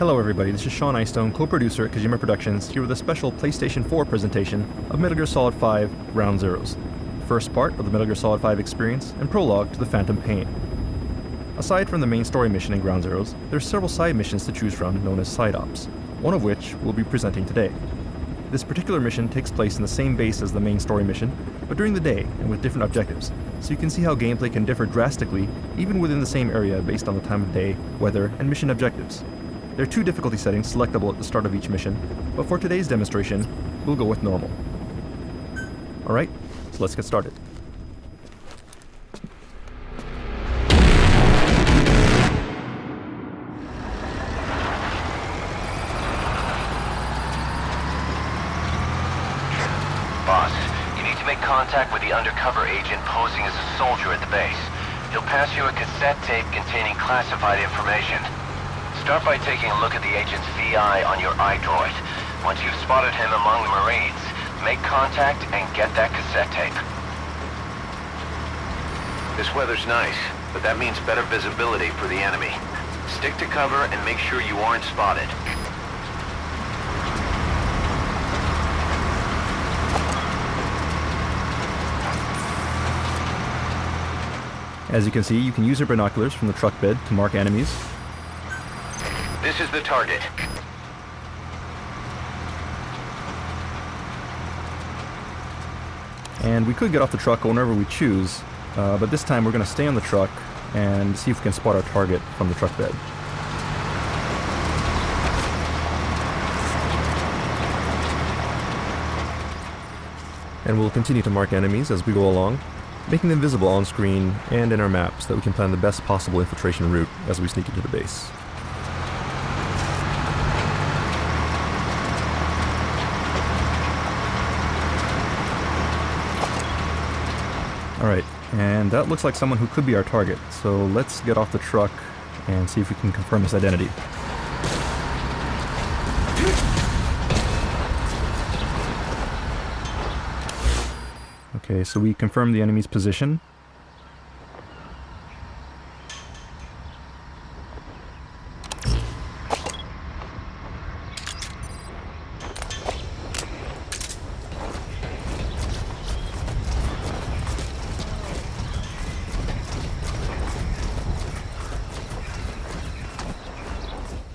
Hello everybody, this is Sean Eystone, co-producer at Kojima Productions, here with a special PlayStation 4 presentation of Metal Gear Solid 5 Ground Zeroes, the first part of the Metal Gear Solid 5 experience and prologue to the Phantom Pain. Aside from the main story mission in Ground Zeroes, there are several side missions to choose from known as side ops, one of which we'll be presenting today. This particular mission takes place in the same base as the main story mission, but during the day and with different objectives, so you can see how gameplay can differ drastically even within the same area based on the time of day, weather, and mission objectives. There are two difficulty settings selectable at the start of each mission, but for today's demonstration, we'll go with normal. Alright, so let's get started. Boss, you need to make contact with the undercover agent posing as a soldier at the base. He'll pass you a cassette tape containing classified information. Start by taking a look at the agent's VI on your iDroid. Once you've spotted him among the Marines, make contact and get that cassette tape. This weather's nice, but that means better visibility for the enemy. Stick to cover and make sure you aren't spotted. As you can see, you can use your binoculars from the truck bed to mark enemies. This is the target. And we could get off the truck whenever we choose, but this time we're going to stay on the truck and see if we can spot our target from the truck bed. And we'll continue to mark enemies as we go along, making them visible on screen and in our map so that we can plan the best possible infiltration route as we sneak into the base. Alright, and that looks like someone who could be our target, so let's get off the truck and see if we can confirm his identity. Okay, so we confirmed the enemy's position.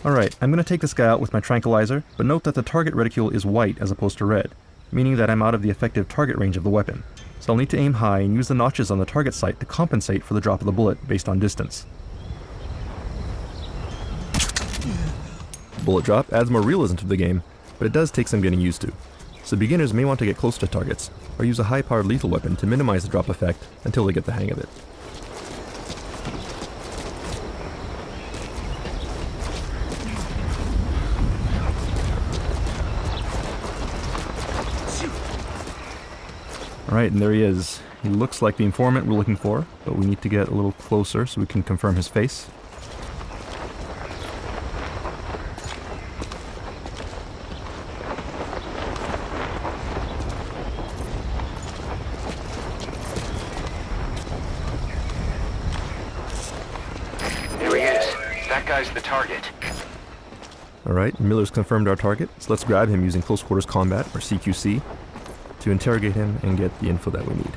Alright, I'm going to take this guy out with my tranquilizer, but note that the target reticule is white as opposed to red, meaning that I'm out of the effective target range of the weapon, so I'll need to aim high and use the notches on the target sight to compensate for the drop of the bullet based on distance. Bullet drop adds more realism to the game, but it does take some getting used to, so beginners may want to get close to targets, or use a high-powered lethal weapon to minimize the drop effect until they get the hang of it. Alright, and there he is. He looks like the informant we're looking for, but we need to get a little closer so we can confirm his face. There he is. That guy's the target. Alright, Miller's confirmed our target, so let's grab him using close quarters combat, or CQC, to interrogate him and get the info that we need.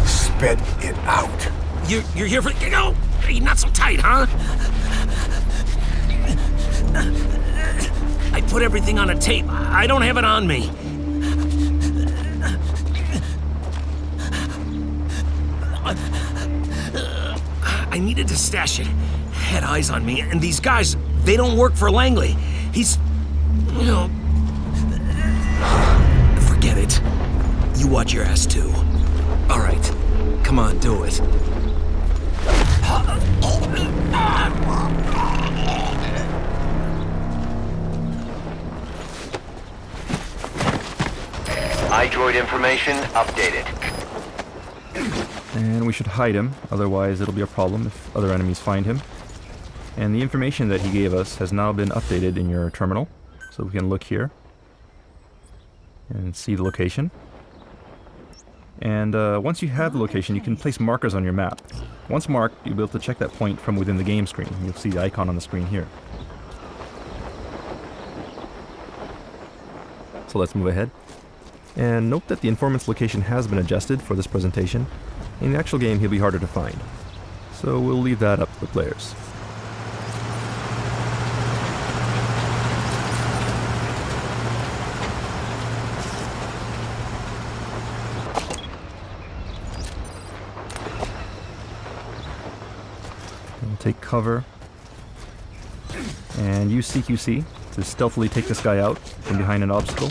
Spit it out. You're here for no, hey, not so tight, huh? I put everything on a tape. I don't have it on me. I needed to stash it. Had eyes on me, and these guys, they don't work for Langley. He's, you know, forget it. You watch your ass too. All right, come on, do it. iDroid information updated. And we should hide him, otherwise it'll be a problem if other enemies find him. And the information that he gave us has now been updated in your terminal, so we can look here and see the location. And once you have the location, you can place markers on your map. Once marked, you'll be able to check that point from within the game screen. You'll see the icon on the screen here. So let's move ahead. And note that the informant's location has been adjusted for this presentation. In the actual game, he'll be harder to find. So we'll leave that up to the players. We'll take cover and use CQC to stealthily take this guy out from behind an obstacle.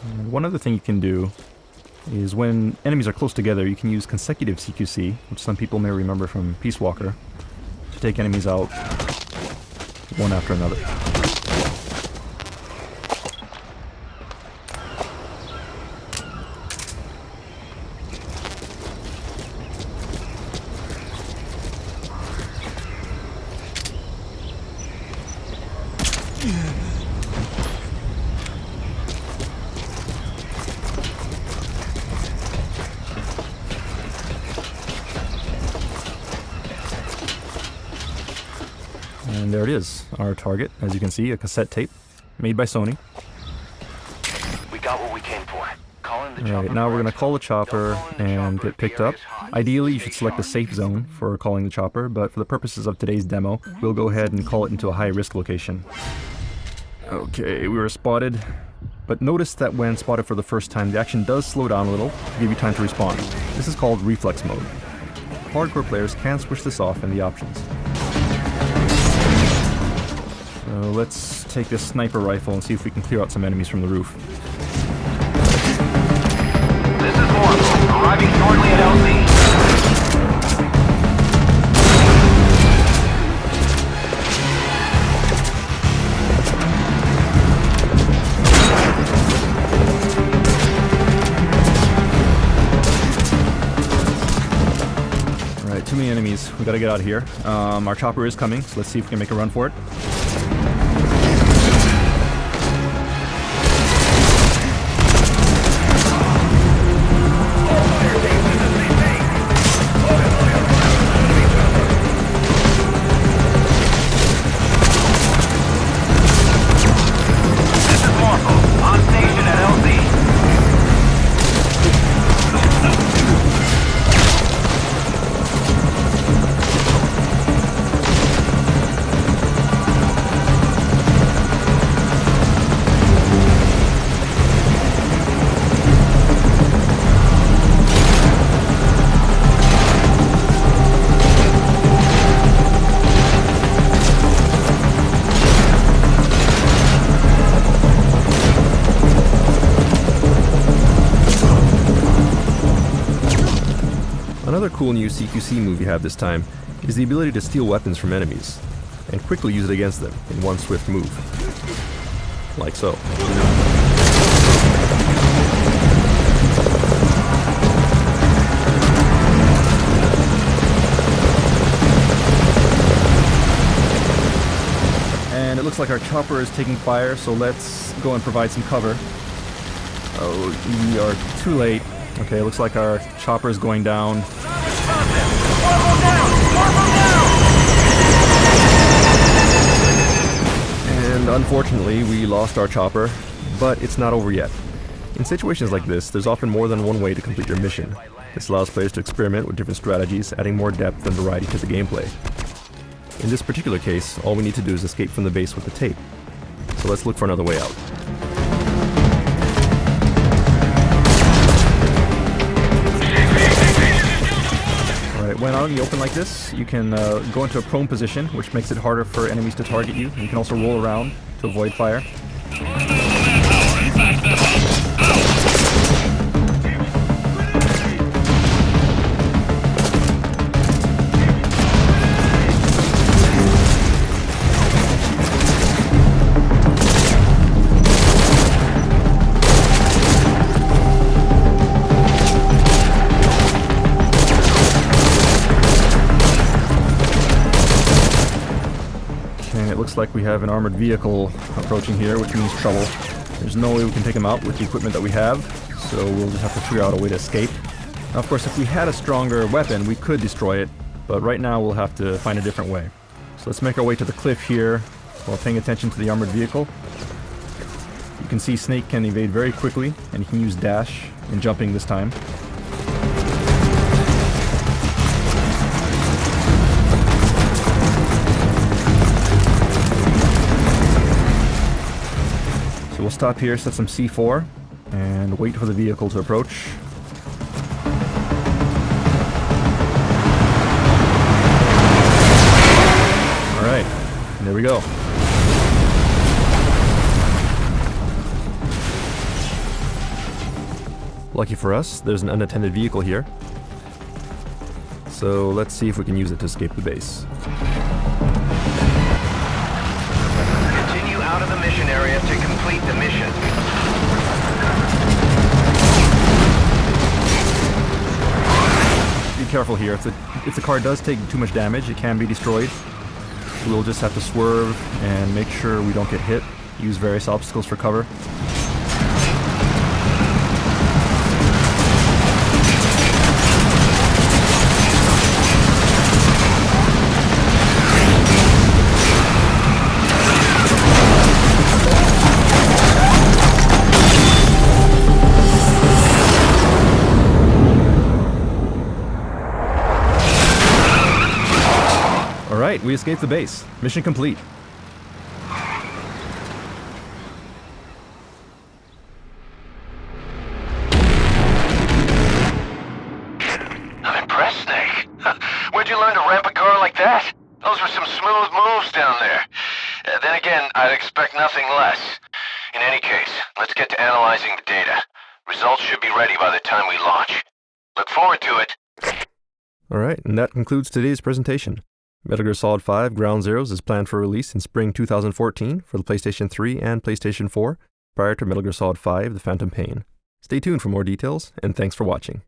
And one other thing you can do is when enemies are close together, you can use consecutive CQC, which some people may remember from Peace Walker, to take enemies out one after another. And there it is, our target. As you can see, a cassette tape made by Sony. We got what we came for. Calling the Alright, now we're going to call the chopper and get picked up. Ideally, you should select a safe zone for calling the chopper, but for the purposes of today's demo, we'll go ahead and call it into a high-risk location. Okay, we were spotted, but notice that when spotted for the first time, the action does slow down a little to give you time to respond. This is called reflex mode. Hardcore players can switch this off in the options. So let's take this sniper rifle and see if we can clear out some enemies from the roof. This is Morph, arriving shortly at LZ. Alright, too many enemies. We gotta get out of here. Our chopper is coming, so let's see if we can make a run for it. Another cool new CQC move you have this time is the ability to steal weapons from enemies, and quickly use it against them in one swift move. Like so. And it looks like our chopper is taking fire, so let's go and provide some cover. Oh, we are too late. Okay, looks like our chopper is going down. And unfortunately, we lost our chopper, but it's not over yet. In situations like this, there's often more than one way to complete your mission. This allows players to experiment with different strategies, adding more depth and variety to the gameplay. In this particular case, all we need to do is escape from the base with the tape. So let's look for another way out. When out in the open like this, you can go into a prone position, which makes it harder for enemies to target you. You can also roll around to avoid fire. looks like we have an armored vehicle approaching here, which means trouble. There's no way we can take him out with the equipment that we have, so we'll just have to figure out a way to escape. Now, of course, if we had a stronger weapon, we could destroy it, but right now we'll have to find a different way. So let's make our way to the cliff here while paying attention to the armored vehicle. You can see Snake can evade very quickly, and he can use dash and jumping this time. So we'll stop here, set some C4, and wait for the vehicle to approach. Alright, there we go. Lucky for us, there's an unattended vehicle here. So let's see if we can use it to escape the base. Continue out of the mission area to complete the mission. Be careful here. If the car does take too much damage, it can be destroyed. We'll just have to swerve and make sure we don't get hit. Use various obstacles for cover. Alright, we escaped the base. Mission complete. I'm impressed, Snake. Where'd you learn to ramp a car like that? Those were some smooth moves down there. Then again, I'd expect nothing less. In any case, let's get to analyzing the data. Results should be ready by the time we launch. Look forward to it. Alright, and that concludes today's presentation. Metal Gear Solid 5 Ground Zeroes is planned for release in spring 2014 for the PlayStation 3 and PlayStation 4, prior to Metal Gear Solid 5 The Phantom Pain. Stay tuned for more details, and thanks for watching.